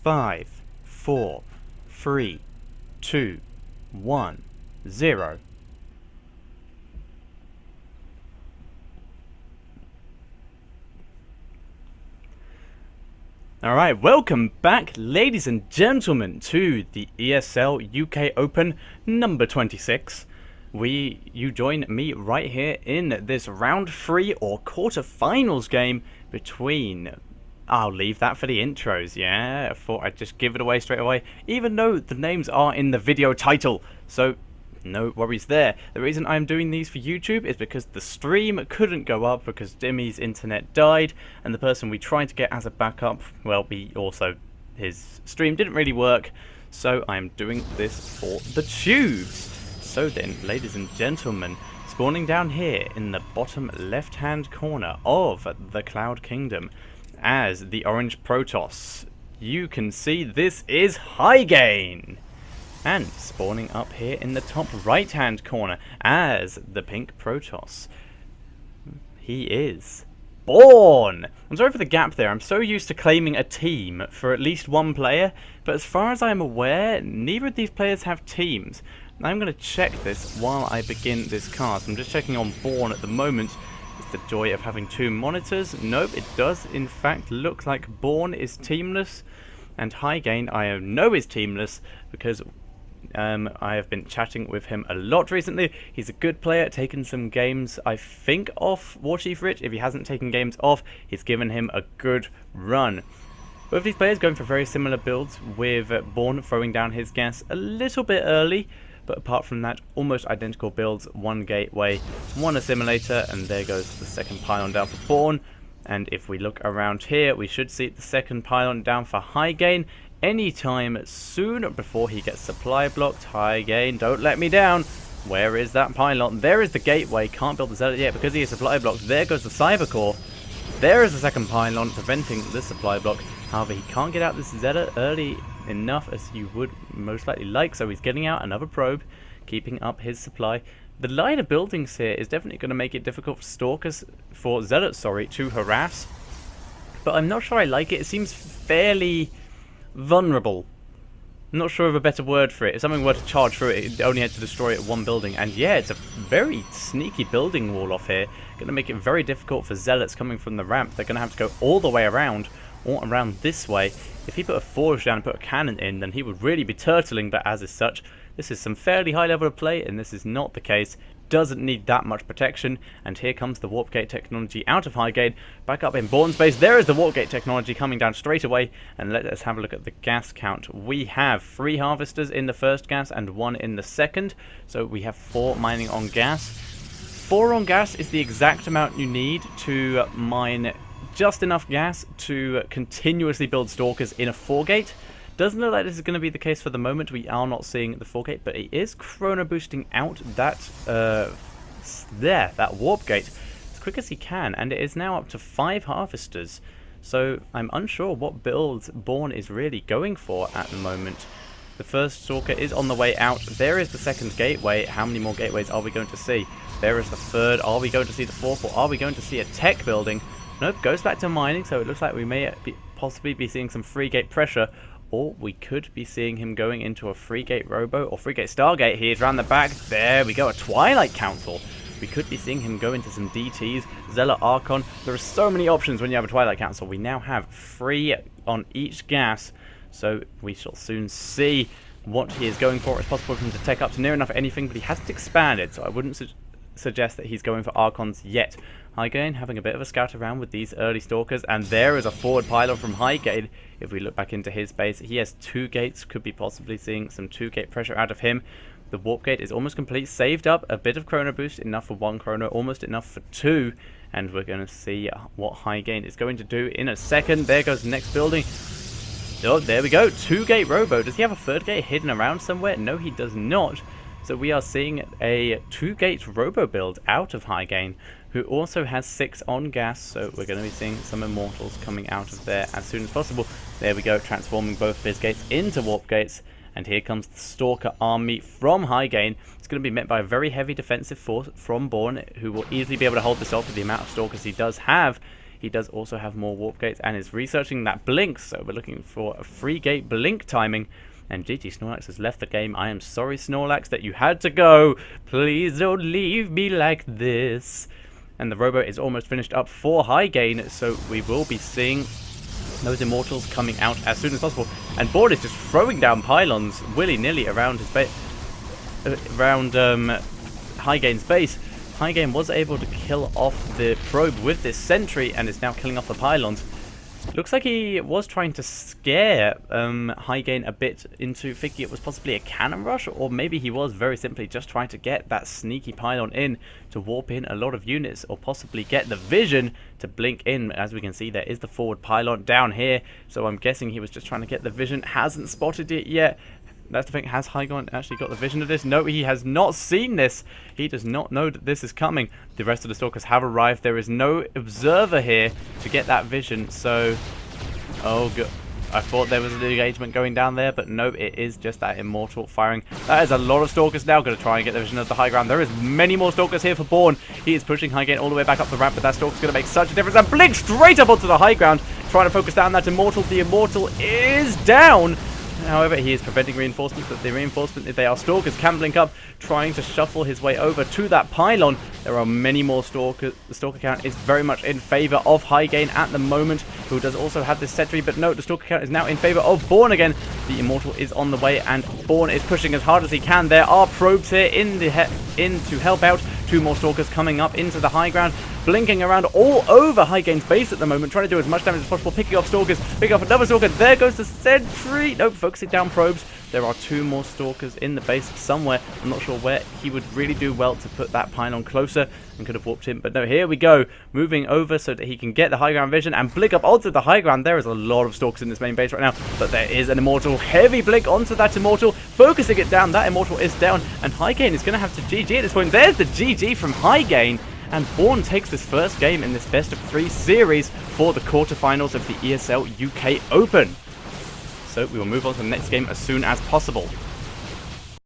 5, 4, 3, 2, 1, 0. Alright, welcome back, ladies and gentlemen, to the ESL UK Open number 26. You join me right here in this round 3 or quarterfinals game between... I'll leave that for the intros, yeah? I thought I'd just give it away straight away, even though the names are in the video title, so no worries there. The reason I'm doing these for YouTube is because the stream couldn't go up because Dimmy's internet died, and the person we tried to get as a backup, well, his stream didn't really work, so I'm doing this for the tubes. So then, ladies and gentlemen, spawning down here in the bottom left-hand corner of the Cloud Kingdom, as the orange Protoss, you can see this is HighGaiN. And spawning up here in the top right-hand corner as the pink Protoss, he is Bourne. I'm sorry for the gap there. I'm so used to claiming a team for at least one player, but as far as I'm aware, neither of these players have teams. I'm going to check this while I begin this cast. I'm just checking on Bourne at the moment. It's the joy of having two monitors. Nope, it does in fact look like Bourne is teamless, and HighGaiN I know is teamless because I have been chatting with him a lot recently. He's a good player, taken some games, I think, off Warchief Rich. If he hasn't taken games off, he's given him a good run. Both these players going for very similar builds, with Bourne throwing down his gas a little bit early, but apart from that, almost identical builds. One gateway, one assimilator, and there goes the second pylon down for Bourne. And if we look around here, we should see the second pylon down for HighGaiN anytime soon before he gets supply blocked. HighGaiN, don't let me down. Where is that pylon? There is the gateway. Can't build the zealot yet because he is supply blocked. There goes the cyber core. There is the second pylon preventing the supply block. However, he can't get out this zealot early enough as you would most likely like, so he's getting out another probe, keeping up his supply. The line of buildings here is definitely going to make it difficult for zealots, to harass, but I'm not sure I like it. It seems fairly vulnerable. I'm not sure of a better word for it. If something were to charge through it, it only had to destroy it one building, and yeah, it's a very sneaky building wall off here. Going to make it very difficult for zealots coming from the ramp. They're going to have to go all the way around, or around this way. If he put a forge down and put a cannon in, then he would really be turtling, but as is such, this is some fairly high level of play, and this is not the case. Doesn't need that much protection, and here comes the warp gate technology out of HighGaiN. Back up in Bourne's base, there is the warp gate technology coming down straight away, and let us have a look at the gas count. We have 3 harvesters in the first gas and 1 in the second, so we have 4 mining on gas. 4 on gas is the exact amount you need to mine just enough gas to continuously build stalkers in a 4-gate. Doesn't look like this is going to be the case for the moment. We are not seeing the 4-gate, but it is chrono boosting out that that warp gate as quick as he can, and it is now up to 5 harvesters. So I'm unsure what build Bourne is really going for at the moment. The first stalker is on the way out. There is the second gateway. How many more gateways are we going to see? There is the third. Are we going to see the fourth, or are we going to see a tech building? Nope, goes back to mining, so it looks like we may possibly be seeing some 3-gate pressure, or we could be seeing him going into a 3-gate robo, or 3-gate stargate. He is round the back. There we go, a Twilight Council. We could be seeing him go into some DTs, Zealot Archon. There are so many options when you have a Twilight Council. We now have 3 on each gas, so we shall soon see what he is going for. It's possible for him to take up to near enough anything, but he hasn't expanded, so I wouldn't suggest that he's going for Archons yet. HighGaiN having a bit of a scout around with these early stalkers, and there is a forward pylon from HighGaiN. If we look back into his base, he has 2 gates, could be possibly seeing some 2-gate pressure out of him. The warp gate is almost complete, saved up a bit of chrono boost, enough for 1 chrono, almost enough for 2, and we're going to see what HighGaiN is going to do in a second. There goes the next building. Oh, there we go, 2-gate robo. Does he have a 3rd gate hidden around somewhere? No, he does not. So we are seeing a 2-gate robo build out of HighGaiN, who also has 6 on gas, so we're going to be seeing some immortals coming out of there as soon as possible. There we go, transforming both of his gates into warp gates, and here comes the Stalker army from HighGaiN. It's going to be met by a very heavy defensive force from Bourne, who will easily be able to hold this off with the amount of Stalkers he does have. he does also have more warp gates and is researching that blink, so we're looking for a free gate blink timing. And GG Snorlax has left the game. I am sorry, Snorlax, that you had to go. Please don't leave me like this. And the rowboat is almost finished up for HighGaiN, so we will be seeing those Immortals coming out as soon as possible. And Bourne is just throwing down pylons willy-nilly around his base, around HighGaiN's base. HighGaiN was able to kill off the probe with this sentry and is now killing off the pylons. Looks like he was trying to scare HighGaiN a bit into thinking it was possibly a cannon rush, or maybe he was very simply just trying to get that sneaky pylon in to warp in a lot of units, or possibly get the vision to blink in. As we can see, there is the forward pylon down here, so I'm guessing he was just trying to get the vision. Hasn't spotted it yet. That's the thing. Has HighGaiN actually got the vision of this? No, he has not seen this. He does not know that this is coming. The rest of the Stalkers have arrived. There is no observer here to get that vision. So, oh, good. I thought there was an engagement going down there, but no, it is just that Immortal firing. That is a lot of Stalkers now. Going to try and get the vision of the high ground. There is many more Stalkers here for Bourne. He is pushing HighGaiN all the way back up the ramp, but that Stalker's going to make such a difference. And blink straight up onto the high ground, trying to focus down that Immortal. The Immortal is down. However, he is preventing reinforcements, but the reinforcement, if they are Stalkers, can blink up, trying to shuffle his way over to that pylon. There are many more Stalkers. The Stalker count is very much in favor of HighGaiN at the moment, who does also have this sentry, but no, the Stalker count is now in favor of Bourne again. The Immortal is on the way, and Bourne is pushing as hard as he can. There are probes here in to help out. Two more Stalkers coming up into the high ground, blinking around all over HighGaiN's base at the moment, trying to do as much damage as possible, picking off Stalkers, picking off another Stalker. There goes the sentry. Nope, focusing down probes. There are two more Stalkers in the base somewhere. I'm not sure where. He would really do well to put that pylon closer and could have warped him. But no, here we go. Moving over so that he can get the high ground vision and blink up onto the high ground. There is a lot of Stalkers in this main base right now, but there is an Immortal. Heavy blink onto that Immortal, focusing it down. That Immortal is down, and HighGaiN is going to have to GG at this point. There's the GG from HighGaiN. And Bourne takes this first game in this best-of-3 series for the quarterfinals of the ESL UK Open. So we will move on to the next game as soon as possible.